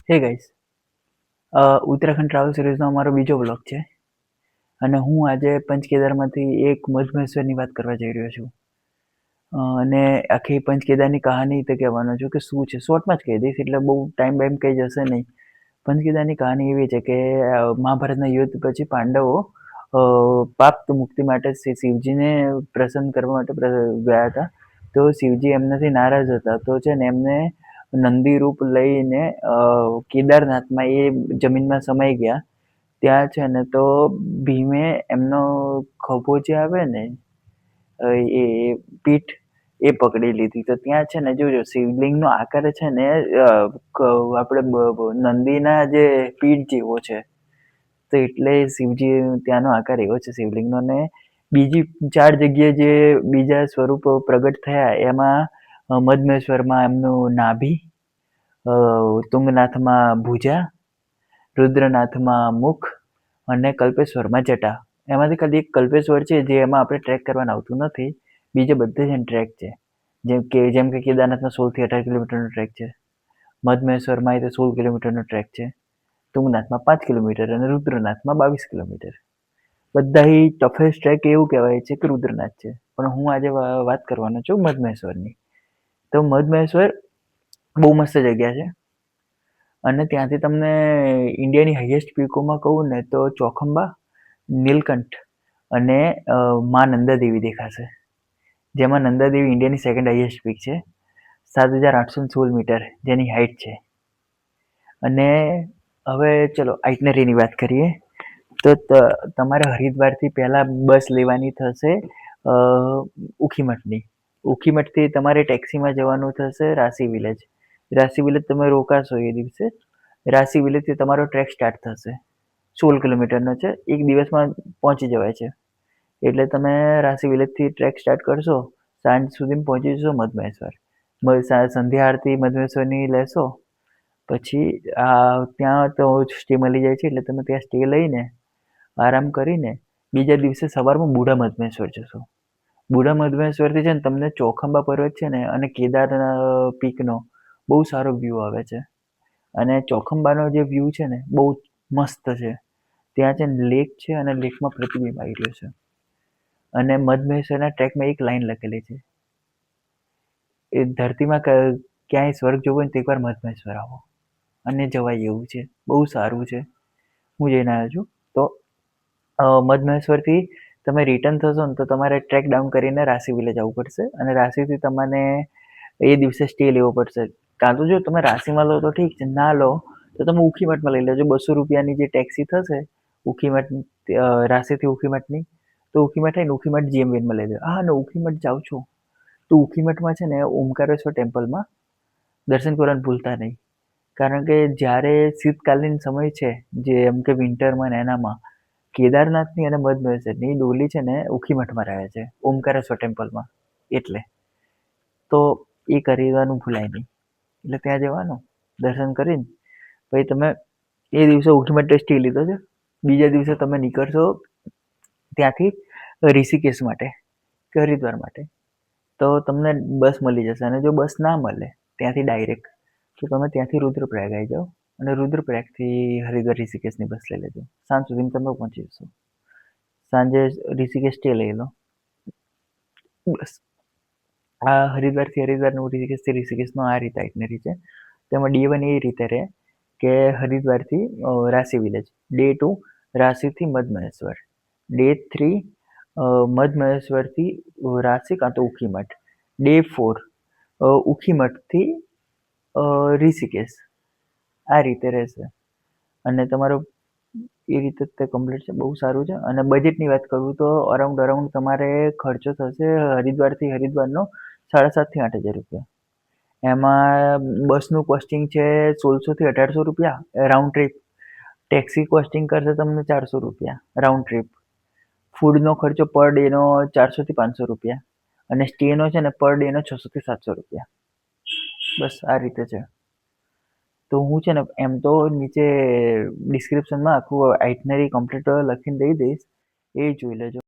હે guys, Uttarakhand travel સિરીઝનો અમારો બીજો બ્લોગ છે અને હું આજે પંચકેદારમાંથી એક મધમેશ્વરની વાત કરવા જઈ રહ્યો છું. અને આખી પંચકેદારની કહાની તે કહેવાનો છું કે શું છે. શોર્ટમાં જ કહી દઈશ એટલે બહુ ટાઈમ બાઈમ કંઈ જશે નહીં. પંચકેદારની કહાની એવી છે કે મહાભારતના યુદ્ધ પછી પાંડવો પાપ મુક્તિ માટે શ્રી શિવજીને પ્રસન્ન કરવા માટે ગયા હતા. તો શિવજી એમનાથી નારાજ હતા તો છે ને એમને નંદી રૂપ લઈને કેદારનાથમાં એ જમીનમાં સમાઈ ગયા. ત્યાં છે ને તો ભીમે એમનો ખભો જે આવે ને એ પીઠ એ પકડી લીધી. તો ત્યાં છે ને જોજો શિવલિંગનો આકાર છે ને આપણે નંદીના જે પીઠ જેવો છે. તો એટલે શિવજી ત્યાંનો આકાર એવો છે શિવલિંગનો. ને બીજી 4 જગ્યાએ જે બીજા સ્વરૂપો પ્રગટ થયા એમાં મધમેશ્વરમાં એમનું નાભી, તુંગનાથમાં ભુજા, રુદ્રનાથમાં મુખ અને કલ્પેશ્વરમાં જટા. એમાંથી ખાલી એક કલ્પેશ્વર છે જે એમાં આપણે ટ્રેક કરવાનું આવતું નથી. બીજે બધે જ ટ્રેક છે. જેમ કે કેદારનાથમાં 16 થી 18 કિલોમીટરનો ટ્રેક છે, મધમેશ્વરમાં 16 કિલોમીટરનો ટ્રેક છે, તુંગનાથમાં 5 કિલોમીટર અને રુદ્રનાથમાં 22 કિલોમીટર. બધા ટફેસ્ટ ટ્રેક એવું કહેવાય છે કે રુદ્રનાથ છે. પણ હું આજે વાત કરવાનો છું મધમેશ્વરની. તો મધમેશ્વર બહુ મસ્ત જગ્યા છે અને ત્યાંથી તમને ઇન્ડિયાની હાઈએસ્ટ પીકોમાં કહું ને તો ચોખંબા, નીલકંઠ અને મા નંદાદેવી દેખાશે. જેમાં નંદાદેવી ઇન્ડિયાની સેકન્ડ હાઈએસ્ટ પીક છે, 7,816 મીટર જેની હાઇટ છે. અને હવે ચલો આઇટનરીની વાત કરીએ તો તમારે હરિદ્વારથી પહેલાં બસ લેવાની થશે ઉખીમઠની. ઉખીમઠથી તમારે ટેક્સીમાં જવાનું થશે રાસી વિલેજ. રાસી વિલેજ તમે રોકાશો એ દિવસે. રાસી વિલેજથી તમારો ટ્રેક સ્ટાર્ટ થશે. 16 કિલોમીટરનો છે, એક દિવસમાં પહોંચી જવાય છે. એટલે તમે રાસી વિલેજથી ટ્રેક સ્ટાર્ટ કરશો, સાંજ સુધીમાં પહોંચી જશો મધમેશ્વર. સંધ્યા આરતી મધમેશ્વરની લેશો પછી ત્યાં તો સ્ટે મળી જાય છે. એટલે તમે ત્યાં સ્ટે લઈને આરામ કરીને બીજા દિવસે સવારમાં બુઢા મધમેશ્વર જશો. બુઢા મધમેશ્વરથી છે ને તમને ચોખંબા પર્વત છે ને અને કેદાર પીકનો બહુ સારો વ્યૂ આવે છે. અને ચોખંબાનો જે વ્યૂ છે ને બહુ મસ્ત છે. ત્યાં છે ને લેક છે અને લેકમાં પ્રતિબિંબ આવી રહ્યો છે. અને મધમેશ્વરના ટ્રેકમાં એક લાઈન લખેલી છે, એ ધરતીમાં ક્યાંય સ્વર્ગ જોવો ને તો એકવાર મધમેશ્વર આવો. અને જવાય એવું છે, બહુ સારું છે. હું જઈને આવ્યો છું. તો મધમેશ્વરથી તમે રિટર્ન થશો ને તો તમારે ટ્રેક ડાઉન કરીને રાસી વિલેજ આવવું પડશે. અને રાસીથી તમને એ દિવસે સ્ટે લેવો પડશે. કાં તો જો તમે રાસીમાં લો તો ઠીક છે, ના લો તો તમે ઉખીમઠમાં લઈ લેજો. 200 રૂપિયાની જે ટેક્સી થશે ઉખીમઠ રાસીથી ઉખીમઠની, તો ઉખીમઠ આવીને ઉખીમઠ GMVમાં લઈ લો. હા, અને ઉખીમઠ જાઓ છો તો ઉખીમઠમાં છે ને ઓમકારેશ્વર ટેમ્પલમાં દર્શન કરવાનું ભૂલતા નહીં. કારણ કે જ્યારે શીતકાલીન સમય છે, જેમ કે વિન્ટરમાં ને એનામાં કેદારનાથની અને મધમેશ્વરની ડોલી છે ને ઉખીમઠમાં રહે છે, ઓમકારેશ્વર ટેમ્પલમાં. એટલે તો એ કરવાનું ભૂલાય નહીં. એટલે ત્યાં જવાનું, દર્શન કરીને પછી તમે એ દિવસે ઉખીમઠ સ્ટે લીધો છે. બીજા દિવસે તમે નીકળશો ત્યાંથી ઋષિકેશ માટે કે હરિદ્વાર માટે. તો તમને બસ મળી જશે. અને જો બસ ના મળે ત્યાંથી ડાયરેક્ટ, તો તમે ત્યાંથી રુદ્રપ્રયાગ આવી જાઓ અને રુદ્રપ્રયાગથી હરિદ્વાર ઋષિકેશની બસ લઈ લેજો. સાંજ સુધીમાં તમે પહોંચી જશો. સાંજે ઋષિકેશ સ્ટે લઈ લો. બસ આ હરિદ્વારનું ઋષિકેશથી ઋષિકેશનો આ રીતે આઇટનરી છે. તેમાં ડે 1 એ રીતે રહે કે હરિદ્વારથી રાસી વિલેજ, ડે 2 રાસીથી મધમહેશ્વર, ડે 3 મધમહેશ્વરથી રાસી કાં તો ઉખીમઠ, ડે 4 ઉખીમઠથી ઋષિકેશ. આ રીતે રહેશે. અને તમારો એ રીતે તે કમ્પ્લીટ છે. બહુ સારું છે. અને બજેટની વાત કરું તો અરાઉન્ડ તમારે ખર્ચો થશે હરિદ્વારથી હરિદ્વારનો 7,500 થી 8,000 રૂપિયા. એમાં બસનું કોસ્ટિંગ છે 1600 થી 1800 રૂપિયા રાઉન્ડ ટ્રીપ. ટેક્સી કોસ્ટિંગ કરશે તમને 400 રૂપિયા રાઉન્ડ ટ્રીપ. ફૂડનો ખર્ચો પર ડેનો 400 થી 500 રૂપિયા. અને સ્ટેનો છે ને પર ડેનો 600 થી 700 રૂપિયા. બસ આ રીતે છે. તો હું છે ને એમ તો નીચે ડિસ્ક્રિપ્શનમાં આખું આઇટનરી કમ્પ્લીટ લખીને દઈ દઈશ, એ જોઈ લેજો.